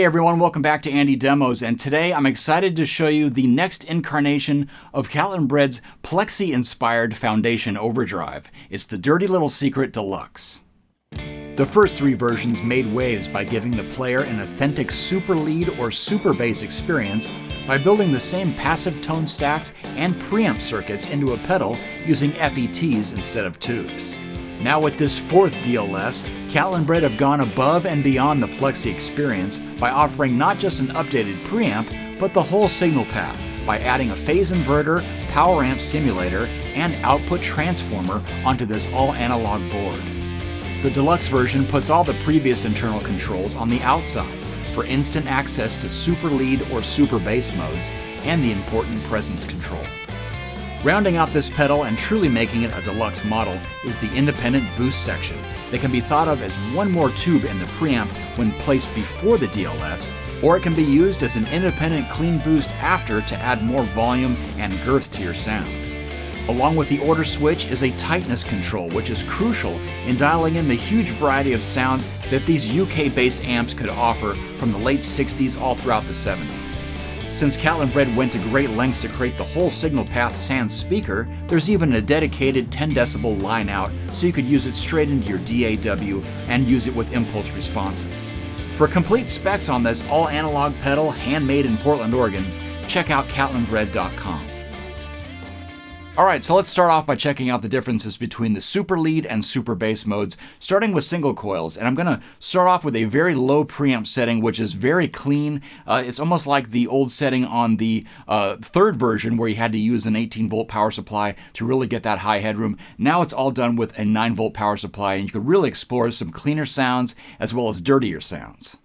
Hey everyone, welcome back to AndyDemos, and today I'm excited to show you the next incarnation of Catalinbread's Plexi-inspired foundation overdrive. It's the Dirty Little Secret Deluxe. The first three versions made waves by giving the player an authentic super lead or super bass experience by building the same passive tone stacks and preamp circuits into a pedal using FETs instead of tubes. Now with this fourth DLS, Catalinbread have gone above and beyond the Plexi experience by offering not just an updated preamp, but the whole signal path by adding a phase inverter, power amp simulator, and output transformer onto this all-analog board. The Deluxe version puts all the previous internal controls on the outside for instant access to super lead or super bass modes and the important presence control. Rounding out this pedal and truly making it a deluxe model is the independent boost section that can be thought of as one more tube in the preamp when placed before the DLS, or it can be used as an independent clean boost after to add more volume and girth to your sound. Along with the order switch is a tightness control, which is crucial in dialing in the huge variety of sounds that these UK-based amps could offer from the late 60s all throughout the 70s. Since Catalinbread went to great lengths to create the whole signal path sans speaker, there's even a dedicated 10 decibel line out so you could use it straight into your DAW and use it with impulse responses. For complete specs on this all-analog pedal handmade in Portland, Oregon, check out Catalinbread.com. Alright, so let's start off by checking out the differences between the super lead and super bass modes, starting with single coils. And I'm going to start off with a very low preamp setting, which is very clean. It's almost like the old setting on the third version where you had to use an 18-volt power supply to really get that high headroom. Now it's all done with a 9-volt power supply, and you can really explore some cleaner sounds as well as dirtier sounds.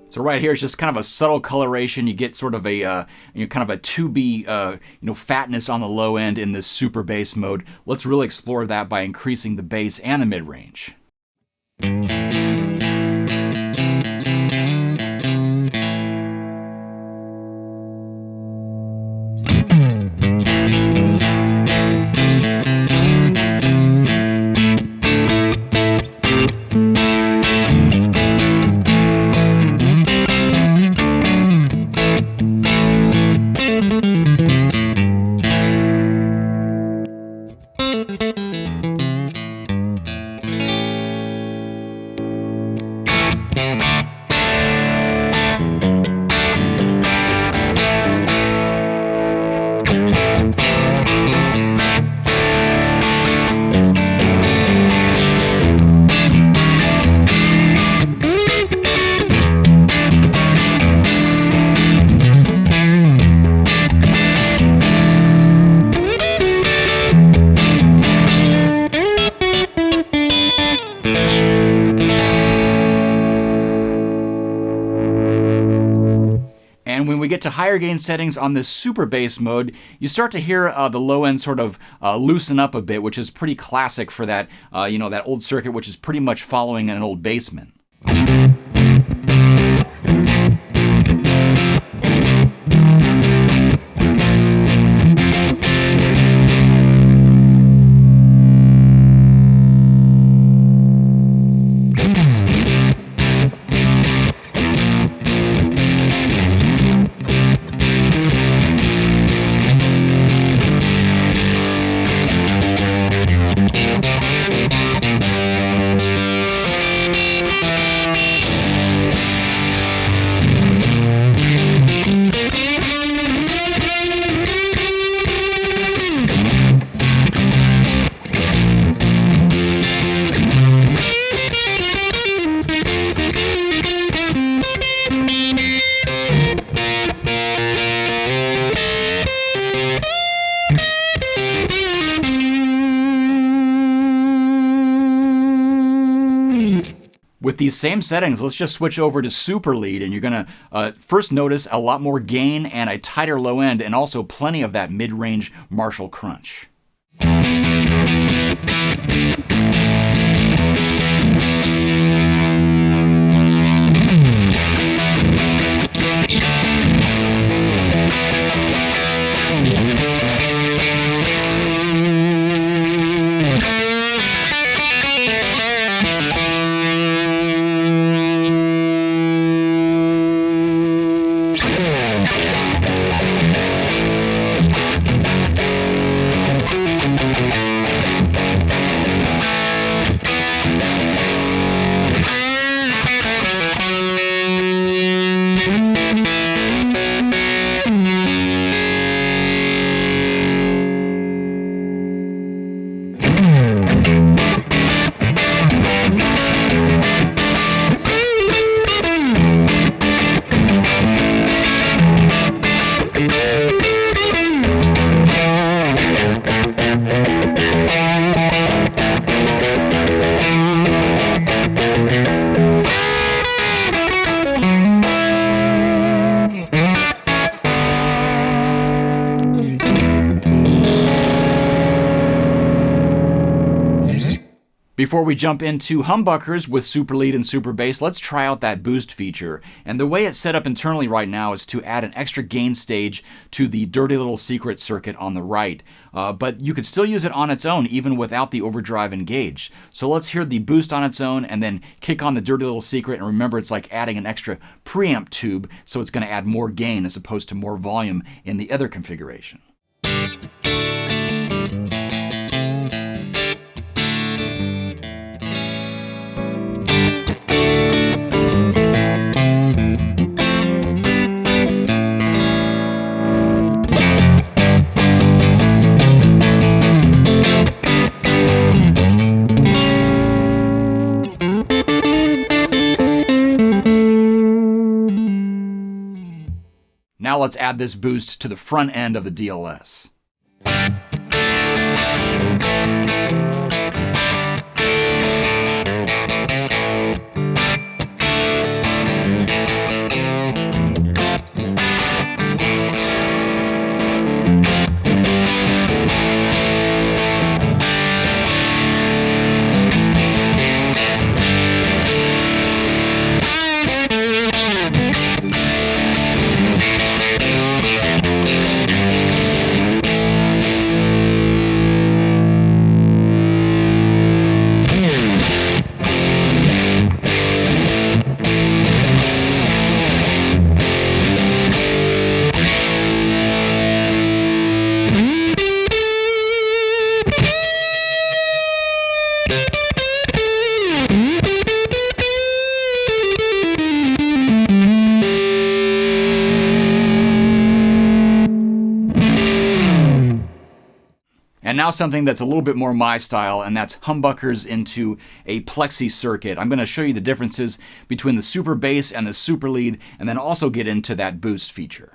So right here is just kind of a subtle coloration. You get sort of a kind of a tubey fatness on the low end in this super bass mode. Let's really explore that by increasing the bass and the mid-range. And when we get to higher gain settings on this super bass mode, you start to hear the low end sort of loosen up a bit, which is pretty classic for that, that old circuit, which is pretty much following an old basement. With these same settings, let's just switch over to super lead, and you're going to first notice a lot more gain and a tighter low end, and also plenty of that mid-range Marshall crunch. Before we jump into humbuckers with super lead and super bass, let's try out that boost feature. And the way it's set up internally right now is to add an extra gain stage to the Dirty Little Secret circuit on the right. But you could still use it on its own even without the overdrive engaged. So let's hear the boost on its own and then kick on the Dirty Little Secret. And remember, it's like adding an extra preamp tube, so it's going to add more gain as opposed to more volume in the other configuration. Now let's add this boost to the front end of the DLS. And now something that's a little bit more my style, and that's humbuckers into a Plexi circuit. I'm going to show you the differences between the super bass and the super lead, and then also get into that boost feature.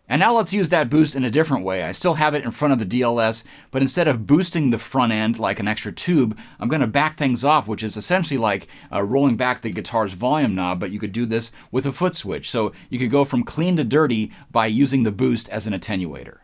And now let's use that boost in a different way. I still have it in front of the DLS, but instead of boosting the front end like an extra tube, I'm going to back things off, which is essentially like rolling back the guitar's volume knob, but you could do this with a foot switch. So you could go from clean to dirty by using the boost as an attenuator.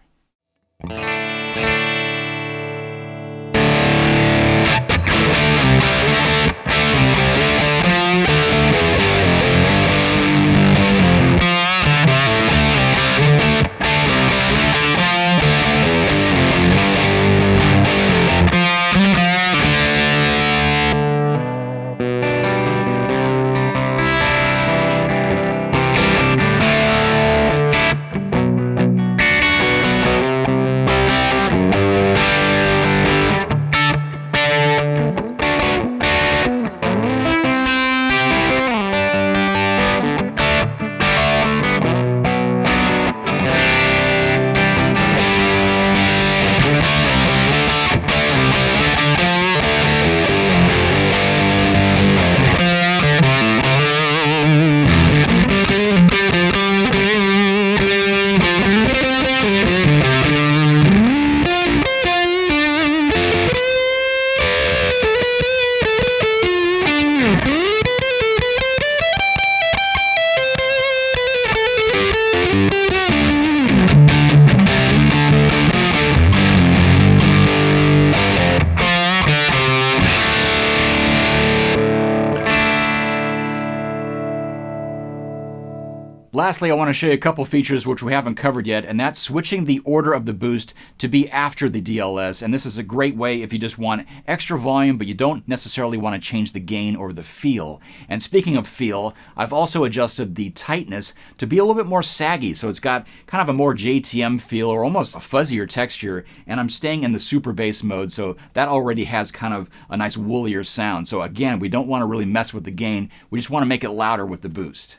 Lastly, I want to show you a couple features which we haven't covered yet, and that's switching the order of the boost to be after the DLS. And this is a great way if you just want extra volume, but you don't necessarily want to change the gain or the feel. And speaking of feel, I've also adjusted the tightness to be a little bit more saggy. So it's got kind of a more JTM feel or almost a fuzzier texture. And I'm staying in the super bass mode, so that already has kind of a nice woollier sound. So again, we don't want to really mess with the gain. We just want to make it louder with the boost.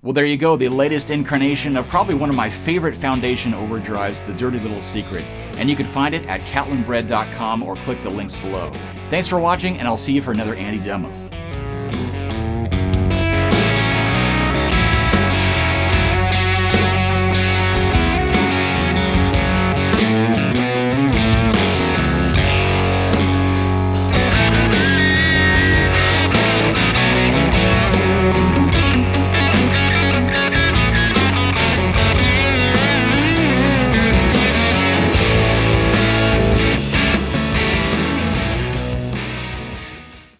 Well, there you go, the latest incarnation of probably one of my favorite foundation overdrives, the Dirty Little Secret. And you can find it at Catalinbread.com or click the links below. Thanks for watching, and I'll see you for another Andy demo.